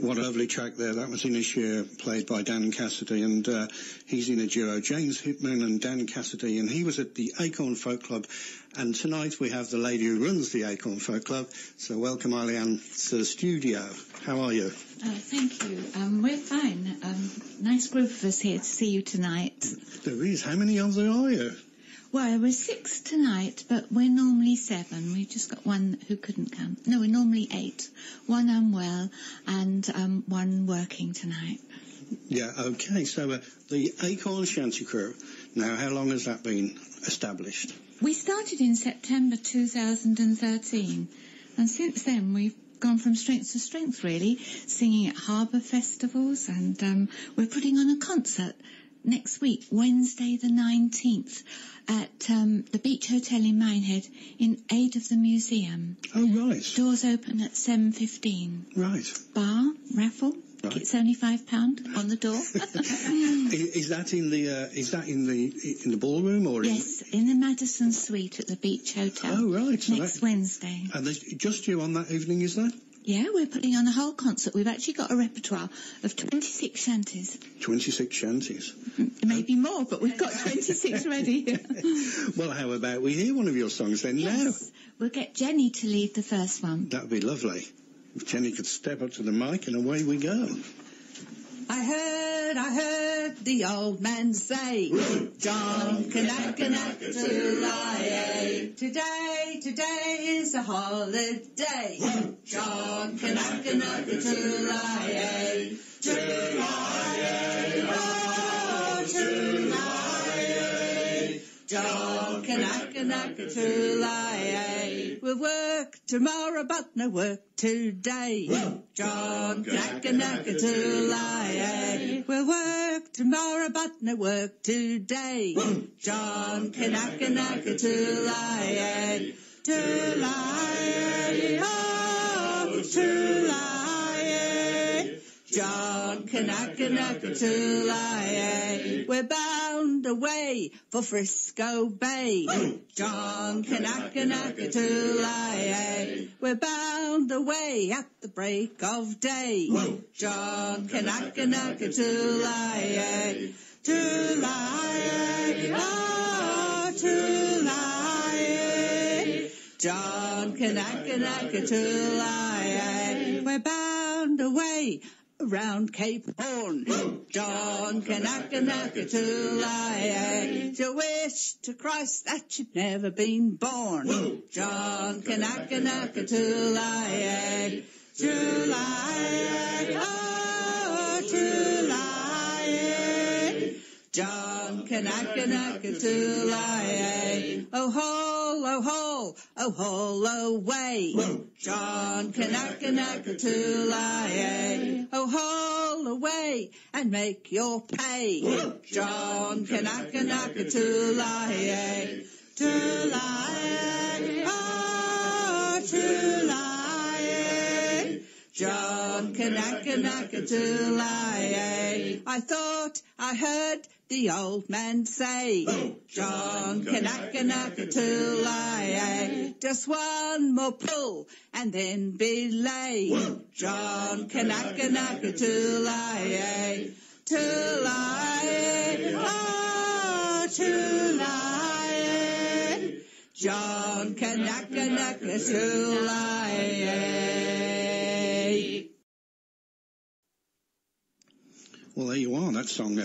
What a lovely track there. That was Inisheer, played by Dan Cassidy, and he's in a duo, James Hitman and Dan Cassidy, and he was at the Acorn Folk Club, and tonight we have the lady who runs the Acorn Folk Club. So welcome, Eileen, to the studio. How are you? Thank you. We're fine. Nice group of us here to see you tonight. There is. How many of there are you? Well, we're 6 tonight, but we're normally 7. We've just got one who couldn't come. No, we're normally 8. One unwell and one working tonight. Yeah, okay. So the Acorn Shanty Crew, now how long has that been established? We started in September 2013, and since then we've gone from strength to strength, really, singing at harbour festivals, and we're putting on a concert next week, Wednesday the 19th, at the Beach Hotel in Minehead in aid of the museum. Oh, right. Doors open at 7:15. Right. Bar, raffle. Right. It's only £5 on the door. Is that in the ballroom or? Yes, in the Madison Suite at the Beach Hotel. Oh, right. So next Wednesday. And there's just you on that evening, is there? Yeah, we're putting on a whole concert. We've actually got a repertoire of 26 shanties. 26 shanties? Maybe more, but we've got 26 ready. Well, how about we hear one of your songs then now? Yes, we'll get Jenny to lead the first one. That would be lovely. If Jenny could step up to the mic and away we go. I heard the old man say, John Kanaka-Naka-Tulai. Today is a holiday. John Kanaka-Naka-Tulai. Tulai, oh, Tulai. John Kanaka-Naka-Tulai. We'll work tomorrow, but no work today. John Kanaka-Naka-Tulai. We'll work tomorrow, but no work today. John Kanaka-Naka-Tulai. Tulai, oh, Tulai. John Kanaka-Naka-Tulai. We're bound away for Frisco Bay. John Kanaka-Naka-Tulai. We're bound away at the break of day. John Kanaka-Naka-Tulai. Tulai, oh, Tulai. John Kanaka-Naka-Tulai. We're bound away around Cape Horn. John Kanaka-Naka-Tulai. To wish to Christ that you'd never been born. John Kanaka-Naka-Tulai. Tulai, oh, Tulai. John Kanaka-Naka-Tulai. Oh, haul, oh, haul, oh, haul away. John Kanaka-Naka-Tulai. Oh, haul away and make your pay. John Kanaka-Naka-Tulai. Tulai, oh, Tulai. John Kanaka-Naka-Tulai. I thought I heard the old man say, John Kanaka-Naka-Tulai. Just one more pull and then belay. John Kanaka-Naka-Tulai. Tulai, oh, Tulai. John Kanaka-Naka-Tulai. Well, there you are. That song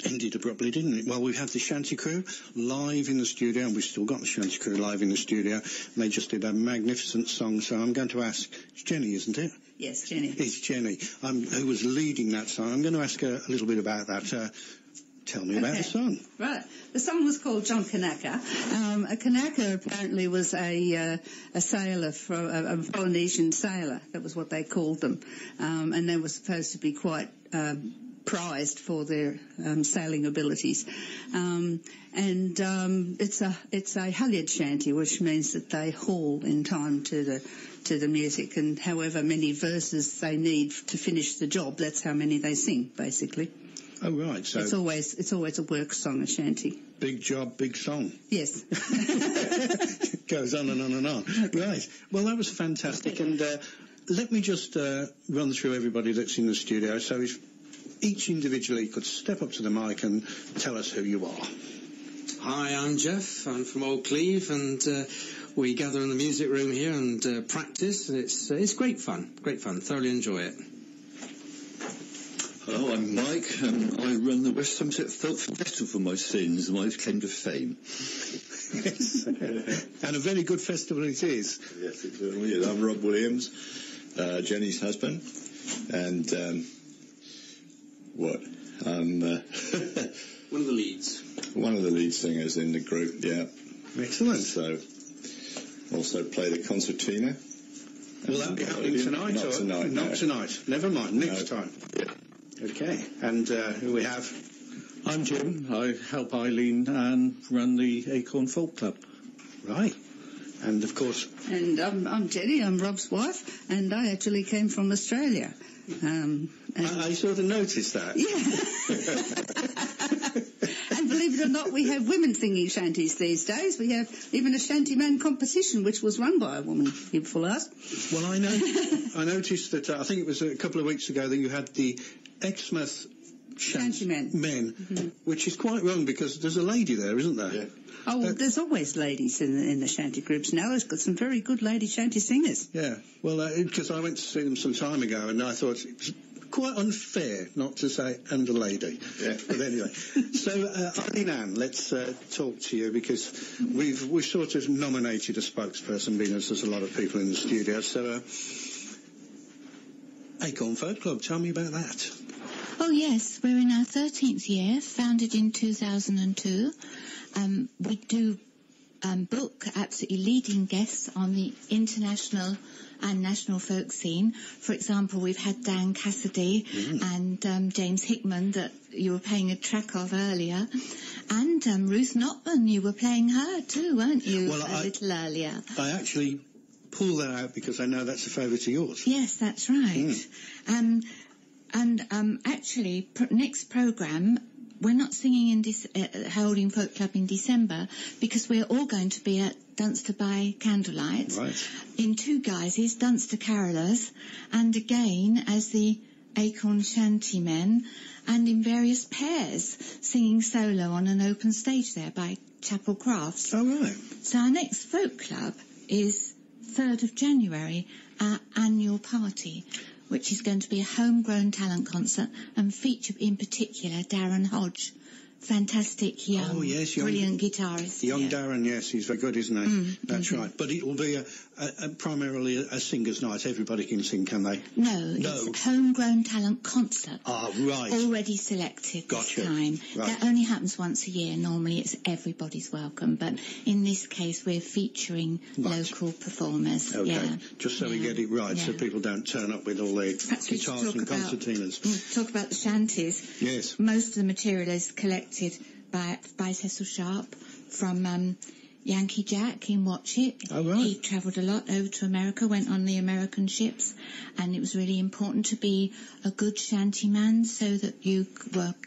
ended abruptly, didn't it? Well, we have the Shanty Crew live in the studio, and we've still got the Shanty Crew live in the studio. They just did a magnificent song, so I'm going to ask, it's Jenny, isn't it? Yes, Jenny. It's Jenny, who was leading that song. I'm going to ask her a little bit about that. Tell me about the song. Right. The song was called John Kanaka. A Kanaka apparently was a sailor, a Polynesian sailor. That was what they called them. And they were supposed to be quite prized for their sailing abilities. It's a halyard shanty, which means that they haul in time to the music, and however many verses they need to finish the job, that's how many they sing, basically. Oh, right. So it's always a work song, a shanty. Big job, big song. Yes. Goes on and on and on. Right. Well, that was fantastic. And let me just run through everybody that's in the studio. So if each individually could step up to the mic and tell us who you are. Hi, I'm Jeff. I'm from Old Cleve, and we gather in the music room here and practice. It's great fun. Thoroughly enjoy it. Hello, I'm Mike, and I run the West Somerset Folk Festival for my sins, my claim to fame. Yes. And a very good festival it is. Yes, it certainly is. I'm Rob Williams, Jenny's husband, and I'm one of the leads. One of the lead singers in the group, yeah. Excellent. So, also play the concertina. Will that be happening tonight? Not tonight. Not tonight. Never mind. Next time. Yeah. Okay. And who we have? I'm Jim. I help Eileen and run the Acorn Folk Club. Right. And of course... And I'm Jenny, I'm Rob's wife, and I actually came from Australia. I sort of noticed that. Yeah. And believe it or not, we have women singing shanties these days. We have even a shantyman competition, which was run by a woman, you'll ask. Well, I noticed that, I think it was a couple of weeks ago, that you had the Exmouth Shantymen, which is quite wrong because there's a lady there, isn't there? Yeah. Oh, well, there's always ladies in the shanty groups now. It's got some very good lady shanty singers. Yeah, well, because I went to see them some time ago, and I thought it was quite unfair not to say "and a lady." Yeah. But anyway, so Eileen Ann, let's talk to you because we've sort of nominated a spokesperson, being as there's a lot of people in the studio. So, Acorn Folk Club, tell me about that. Oh yes, we're in our 13th year, founded in 2002. We do book absolutely leading guests on the international and national folk scene. For example, we've had Dan Cassidy and James Hickman that you were playing a track of earlier. And Ruth Notman, you were playing her too, weren't you, little earlier? I actually pulled that out because I know that's a favourite of yours. Yes, that's right. Actually, next programme, we're not singing in holding Folk Club in December because we're all going to be at Dunster by Candlelight in two guises, Dunster Carolers and again as the Acorn Shantymen and in various pairs singing solo on an open stage there by Chapel Crafts. Oh, right. So our next Folk Club is 3rd of January, our annual party, which is going to be a homegrown talent concert and feature in particular Darren Hodge, fantastic young, brilliant guitarist. Young Darren, yes, he's very good, isn't he? That's right. But it will be primarily a singer's night. Everybody can sing, can they? No, it's a homegrown talent concert. Ah, right. Already selected this time. Right. That only happens once a year. Normally it's everybody's welcome, but in this case we're featuring local performers. Okay, yeah. Just so we get it right, so people don't turn up with all their guitars and concertinas. Talk about the shanties. Yes. Most of the material is collected by Cecil Sharp from Yankee Jack in Watch It. Oh, right. He travelled a lot over to America, went on the American ships, and it was really important to be a good shantyman so that you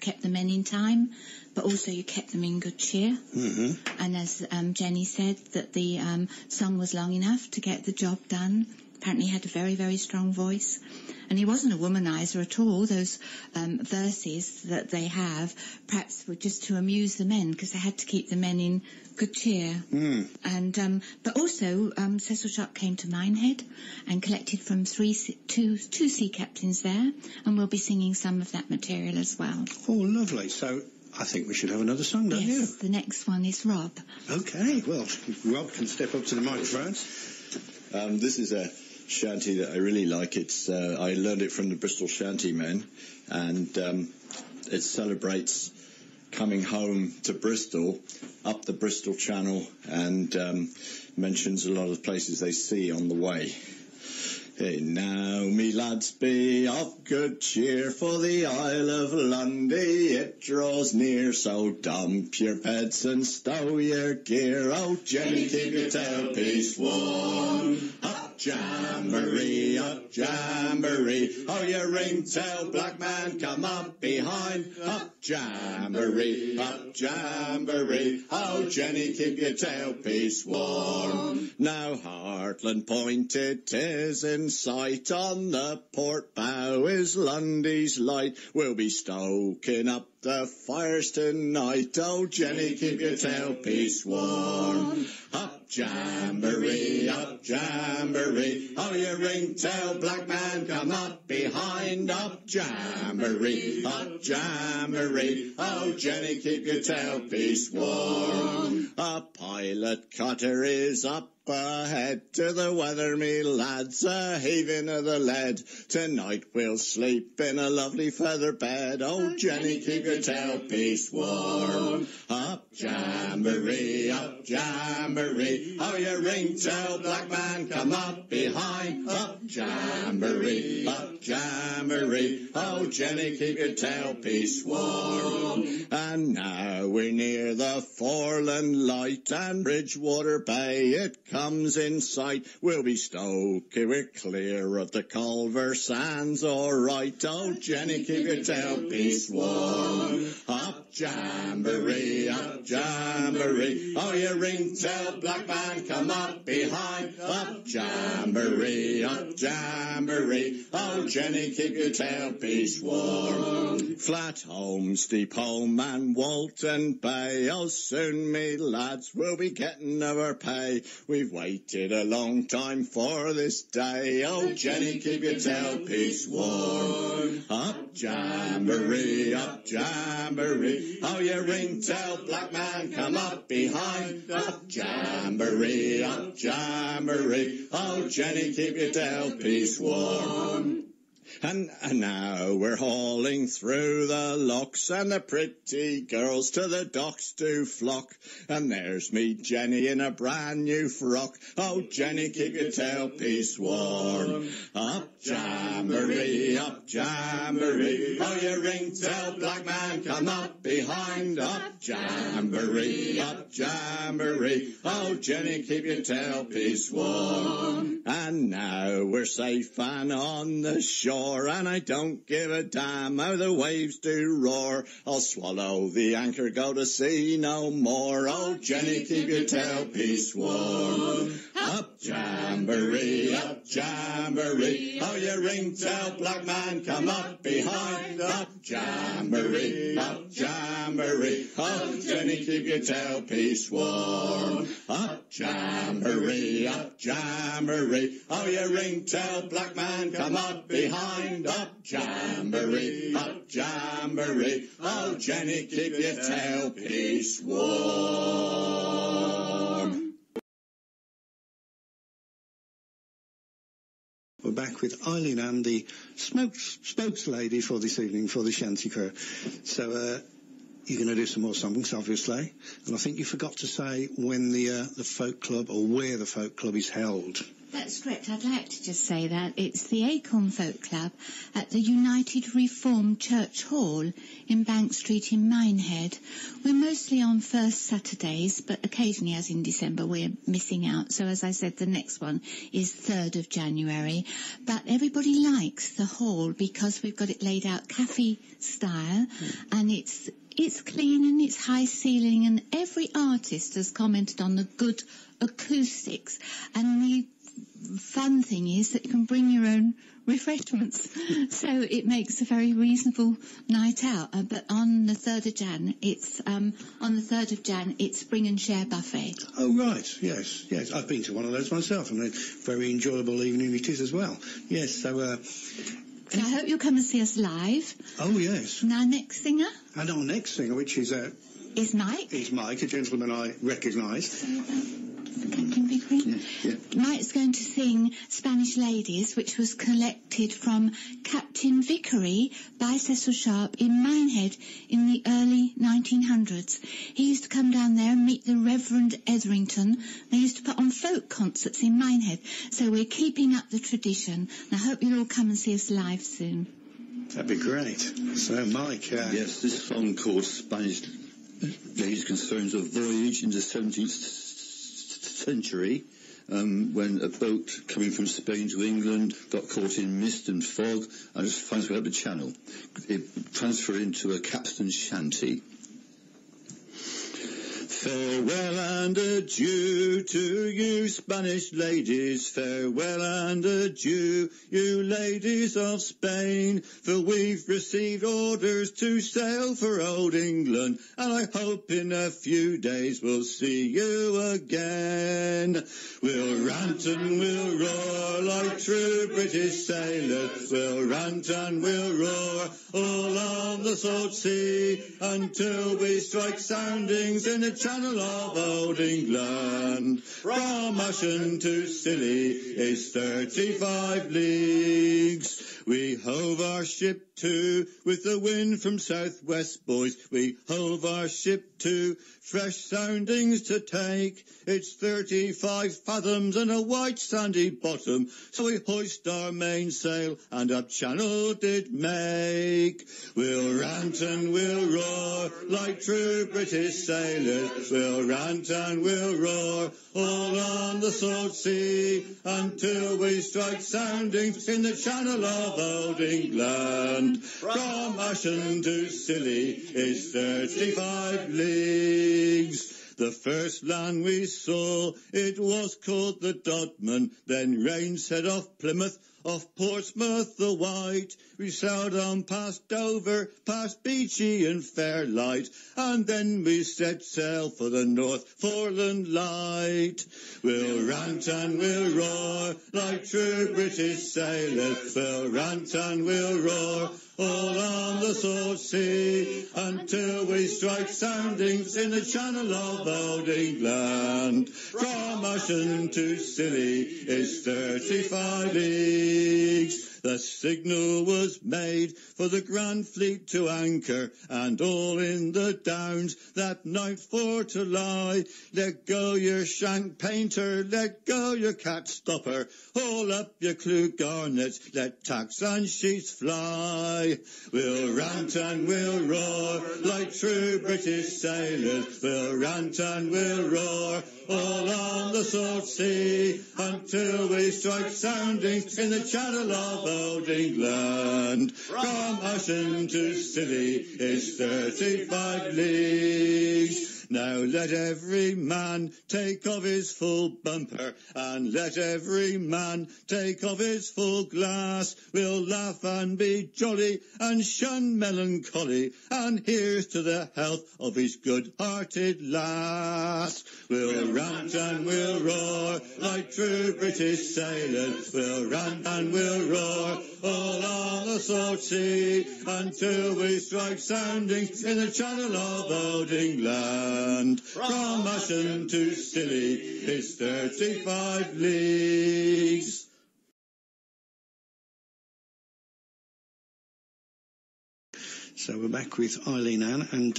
kept the men in time, but also you kept them in good cheer. And as Jenny said, that the song was long enough to get the job done. Apparently he had a very, very strong voice. And he wasn't a womanizer at all. Those verses that they have perhaps were just to amuse the men because they had to keep the men in good cheer. And but also Cecil Sharp came to Minehead and collected from two sea captains there, and we'll be singing some of that material as well. Oh, lovely. So I think we should have another song, don't you? Yes, the next one is Rob. Okay, well, Rob can step up to the microphone. This is a shanty that I really like. It's I learned it from the Bristol Shantymen, and it celebrates coming home to Bristol, up the Bristol Channel, and mentions a lot of places they see on the way. Hey, now, me lads, be of good cheer, for the Isle of Lundy it draws near. So dump your beds and stow your gear. Oh, Jenny, keep your tail piece warm. Up jamboree, up jamboree. Oh, you ring-tail black man, come up behind. Up jamboree, up jamboree. Oh, Jenny, keep your tailpiece warm. Now Heartland Point it is in sight. On the port bow is Lundy's light. We'll be stoking up the fires tonight. Oh, Jenny, keep your tailpiece warm. Up jamboree, up jamboree. Oh, you ring-tail black man, come up behind. Up jamboree, up jamboree. Oh, Jenny, keep your tailpiece warm. A pilot cutter is up ahead to the weather, me lads, a heaving of the lead. Tonight we'll sleep in a lovely feather bed. Oh, Jenny, keep your tailpiece warm. Up jamboree, up jamboree. Oh, you ring-tail black man, come up behind. Up jamboree, up jamboree. Oh, Jenny, keep your tailpiece warm. And now we're near the Foreland Light and Bridgewater Bay. It comes in sight. We'll be stoking, we're clear of the Culver Sands, all right. Oh, Jenny, keep your tailpiece warm. Up jamboree, up jamboree. Oh, you ring-tail black man, come up behind. Up jamboree, up jamboree. Oh, Jenny, keep your tailpiece warm. Flat home, steep home, and Walton Bay. Oh, soon, me lads, we'll be getting our pay. We've waited a long time for this day. Oh, Jenny, keep your tailpiece warm. Up jamboree, up jamboree. Oh, you ring-tail black man, come up behind. Up jamboree, up jamboree. Oh, Jenny, keep your tailpiece warm. And now we're hauling through the locks, and the pretty girls to the docks do flock. And there's me Jenny in a brand new frock. Oh, Jenny, keep your tailpiece warm. Up jamboree, up jamboree. Oh, you ring-tail black man, come up behind. Up jamboree, up jamboree. Oh, Jenny, keep your tailpiece warm. And now we're safe and on the shore, and I don't give a damn how the waves do roar. I'll swallow the anchor, go to sea no more. Oh, Jenny, keep your tailpiece warm. Up jamboree, up jamboree. Oh, you ring-tail black man, come up behind. Up jamboree, up jamboree. Oh, Jenny, keep your tailpiece warm. Up jamboree, up jamboree. Oh, you ring-tail black man, come up behind. Up jamboree, up jamboree. Oh, Jenny, keep your tailpiece warm. We're back with Eileen Andy, spokeslady for this evening for the Shanty Crew. So you're going to do some more songs, obviously, and I think you forgot to say when the folk club, or where the folk club is held. That's correct. I'd like to just say that it's the Acorn Folk Club at the United Reformed Church Hall in Bank Street in Minehead. We're mostly on first Saturdays, but occasionally, as in December, we're missing out. So, as I said, the next one is 3rd of January. But everybody likes the hall because we've got it laid out cafe style, and it's clean and it's high ceiling, and every artist has commented on the good acoustics. And the fun thing is that you can bring your own refreshments, so it makes a very reasonable night out. But on the 3rd of Jan, it's bring and share buffet. Oh right, yes, I've been to one of those myself, and a very enjoyable evening it is as well. Yes, so. So I hope you'll come and see us live. Oh yes. And our next singer. And our next singer, which is Mike. Is Mike, a gentleman I recognise. Mike's going to sing Spanish Ladies, which was collected from Captain Vickery by Cecil Sharp in Minehead in the early 1900s. He used to come down there and meet the Reverend Etherington. They used to put on folk concerts in Minehead. So we're keeping up the tradition. And I hope you'll all come and see us live soon. That'd be great. So, Mike... Yes, this song called Spanish Ladies concerns a voyage in the 17th century, when a boat coming from Spain to England got caught in mist and fog and just found its way up the channel. It transferred into a captain's shanty. Farewell and adieu to you Spanish ladies, farewell and adieu, you ladies of Spain, for we've received orders to sail for old England, and I hope in a few days we'll see you again. We'll rant and we'll roar like true British sailors, we'll rant and we'll roar all on the salt sea, until we strike soundings in the channel of old England. From Ashen to Scilly is 35 leagues. We hove our ship to with the wind from southwest, boys. We hove our ship to, fresh soundings to take. It's 35 fathoms and a white sandy bottom, so we hoist our mainsail and up channel did make. We'll rant and we'll roar like true British sailors. We'll rant and we'll roar all on the salt sea, until we strike soundings in the channel of old England. From Ashen to Scilly is 35 leagues. The first land we saw, it was called the Dodman, then rain set off Plymouth, off Portsmouth the White. We sailed on past Dover, past Beachy and Fairlight, and then we set sail for the North Foreland Light. We'll rant and we'll roar like true British sailors. We'll rant and we'll roar all on the salt sea, until we strike soundings in the channel of old England. From Ashen to Scilly is 35 leagues. The signal was made for the Grand Fleet to anchor, and all in the Downs that night for to lie. Let go your shank painter, let go your cat stopper, haul up your clew garnets, let tacks and sheets fly. We'll rant and we'll roar like true British sailors. We'll rant and we'll roar all on the salt sea, until we strike soundings in the channel of old England. From Ashen to Scilly is 35 leagues. Now let every man take off his full bumper, and let every man take off his full glass. We'll laugh and be jolly and shun melancholy, and here's to the health of his good-hearted lass. We'll rant and we'll roar like true British sailors. We'll rant and we'll roar all on the salt sea, until we strike soundings in the channel of old England. From Ashen to Scilly is 35 leagues. So we're back with Eileen Ann, and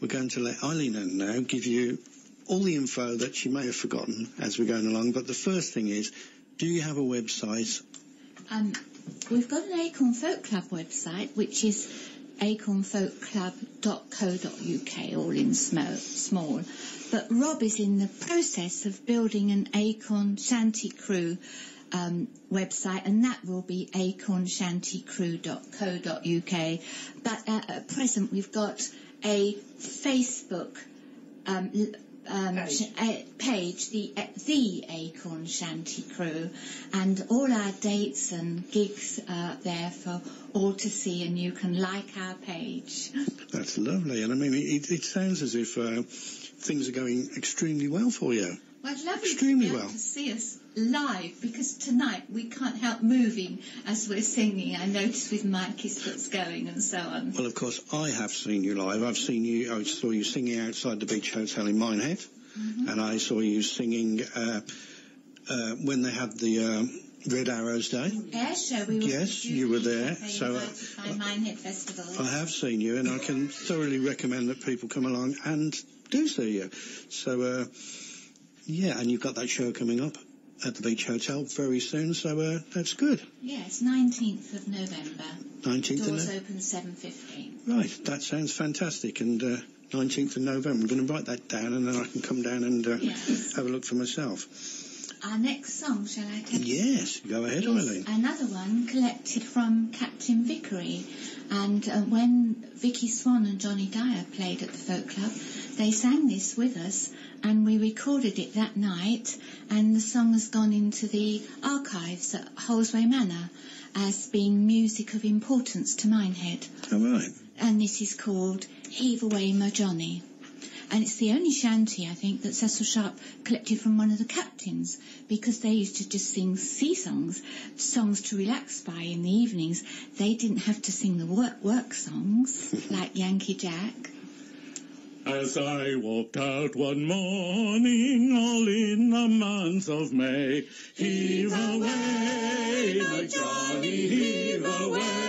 we're going to let Eileen Ann now give you all the info that she may have forgotten as we're going along. But the first thing is, do you have a website? We've got an Acorn Folk Club website, which is acornfolkclub.co.uk, all in small. But Rob is in the process of building an Acorn Shanty Crew website, and that will be acornshantycrew.co.uk. But at present, we've got a Facebook page, the Acorn Shanty Crew, and all our dates and gigs are there for all to see, and you can like our page. That's lovely, and I mean, it sounds as if things are going extremely well for you. Well, I'd love extremely you to be able to see us live, because tonight we can't help moving as we're singing. I noticed with Mikey's foot's going and so on. Well, of course, I have seen you live. I saw you singing outside the Beach Hotel in Minehead, and I saw you singing when they had the Red Arrows Day. Air show. Yes, you were there. So Minehead Festival. I have seen you, and I can thoroughly recommend that people come along and do see you. So, yeah, and you've got that show coming up at the Beach Hotel very soon, so that's good. Yes, 19th of November. 19th Doors open 7:15. Right, that sounds fantastic, and 19th of November, I'm going to write that down, and then I can come down and have a look for myself. Our next song, shall I take? Yes, go ahead, Eileen. Another one collected from Captain Vickery. And when Vicky Swan and Johnny Dyer played at the Folk Club, they sang this with us, and we recorded it that night, and the song has gone into the archives at Holsway Manor as being music of importance to Minehead. All right. And this is called Heave Away My Johnny. And it's the only shanty, I think, that Cecil Sharp collected from one of the captains, because they used to just sing sea songs, songs to relax by in the evenings. They didn't have to sing the work songs, like Yankee Jack. As I walked out one morning, all in the month of May, heave away, my Johnny, heave away.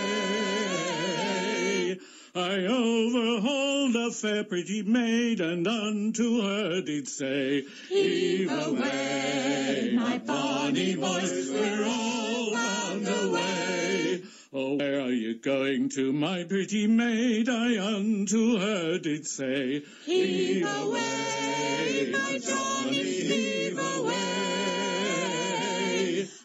I overhauled a fair pretty maid, and unto her did say, heave away, my bonny boys, we're all bound away. Oh, where are you going to, my pretty maid? I unto her did say, heave away, my Johnny, heave away.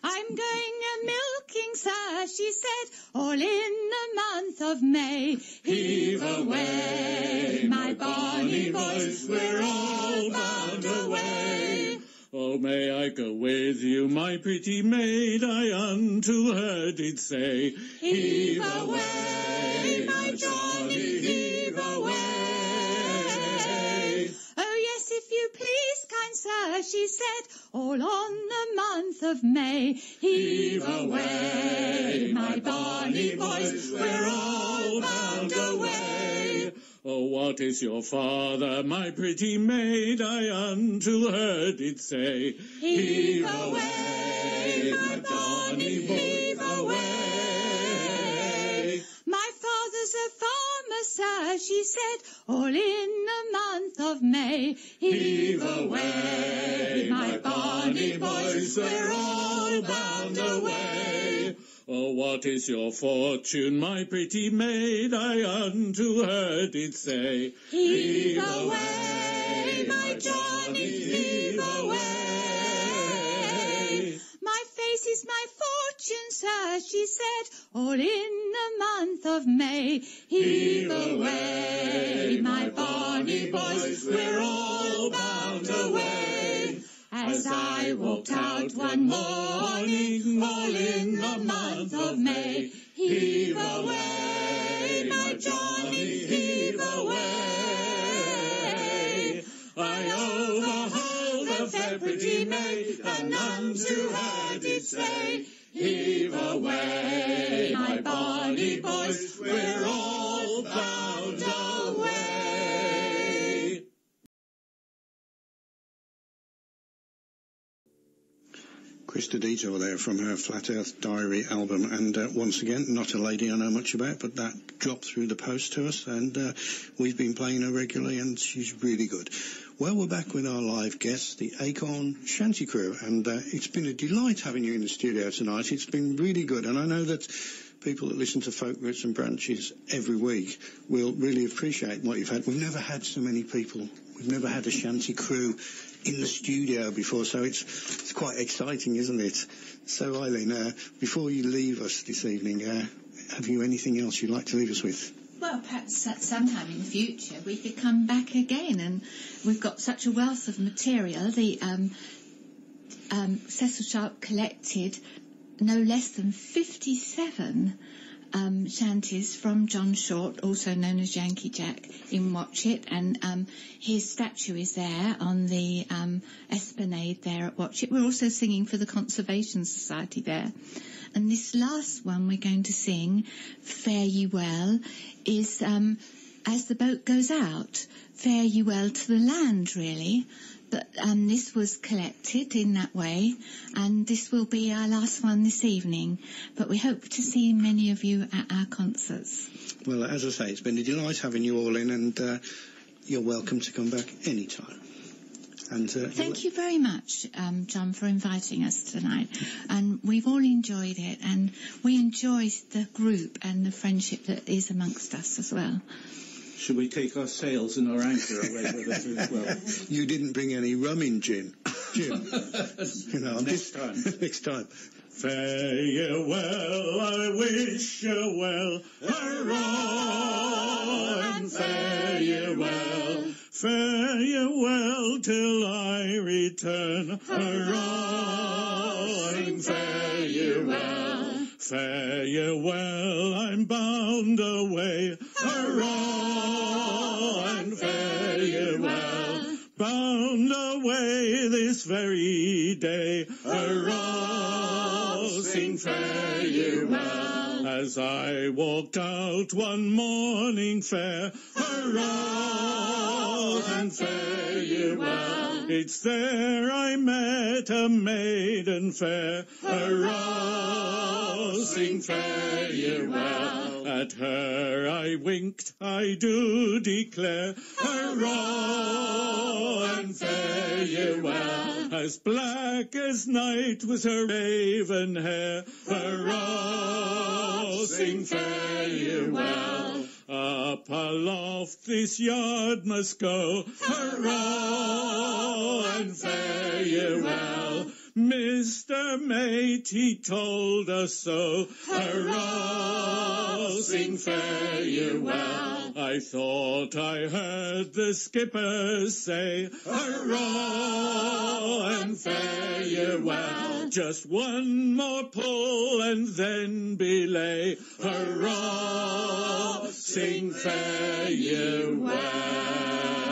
I'm going a-milking, sir, she said, all in the month of May. Heave away, my bonny boys, we're all bound away. Oh, may I go with you, my pretty maid? I unto her did say, heave away, my Johnny, heave away. Oh, yes, if you please, kind sir, she said, all on the month of May. Heave away, my bonny boys, we're all bound away. Oh, what is your father, my pretty maid? I unto her did say, heave away, my bonny, heave away. My father's a farmer, sir, she said, all in the month of May. Heave away, my bonny boys, we're all bound away. Oh, what is your fortune, my pretty maid? I unto her did say, heave away, my Johnny, heave away. My face is my fortune, sir, she said, all in the month of May. Heave away, my bonny boys, we're all bound away. As I walked out one morning, all in the month of May, heave away, my Johnny, heave away. I overhauled a fair pretty maid, and unto her did say, heave away, my bonny boys, we're all bound away. Krista Detour there from her Flat Earth Diary album, and once again, not a lady I know much about, but that dropped through the post to us, and we've been playing her regularly, and she's really good. Well, we're back with our live guests, the Acorn Shanty Crew, and it's been a delight having you in the studio tonight. It's been really good, and I know that people that listen to Folk Roots and Branches every week will really appreciate what you've had. We've never had so many people. We've never had a shanty crew in the studio before, so it's quite exciting, isn't it? So, Eileen, before you leave us this evening, have you anything else you'd like to leave us with? Well, perhaps at sometime in the future we could come back again, and we've got such a wealth of material. The Cecil Sharp collected no less than 57 shanties from John Short, also known as Yankee Jack, in Watchet, and his statue is there on the esplanade there at Watchet. We're also singing for the Conservation Society there. And this last one we're going to sing, Fare Ye Well, is As the Boat Goes Out, Fare Ye Well to the Land, really. But this was collected in that way, and this will be our last one this evening. But we hope to see many of you at our concerts. Well, as I say, it's been a delight having you all in, and you're welcome to come back any time. And thank you very much, John, for inviting us tonight. And we've all enjoyed it, and we enjoy the group and the friendship that is amongst us as well. Should we take our sails and our anchor away with us as well? You didn't bring any rum in, Jim. Next time. Next time. Fare ye well, I wish you well, hurrah, and fare ye well. Fare ye well till I return, hurrah, and fare ye well. Fare ye well, I'm bound away, hurrah, and fare ye well. Bound away this very day, hurrah, sing fare ye well. As I walked out one morning fair, hurrah, and fare ye well. It's there I met a maiden fair, hurrah, sing fare ye well. At her I winked, I do declare, hurrah, and fare ye well. As black as night was her raven hair, hurrah, sing fare ye well. Up aloft this yard must go, hurrah, and fare ye well. Mr. Mate, he told us so, hurrah, sing fare ye well. I thought I heard the skipper say, hurrah, and fare ye well. Just one more pull and then belay, hurrah, sing fare ye well.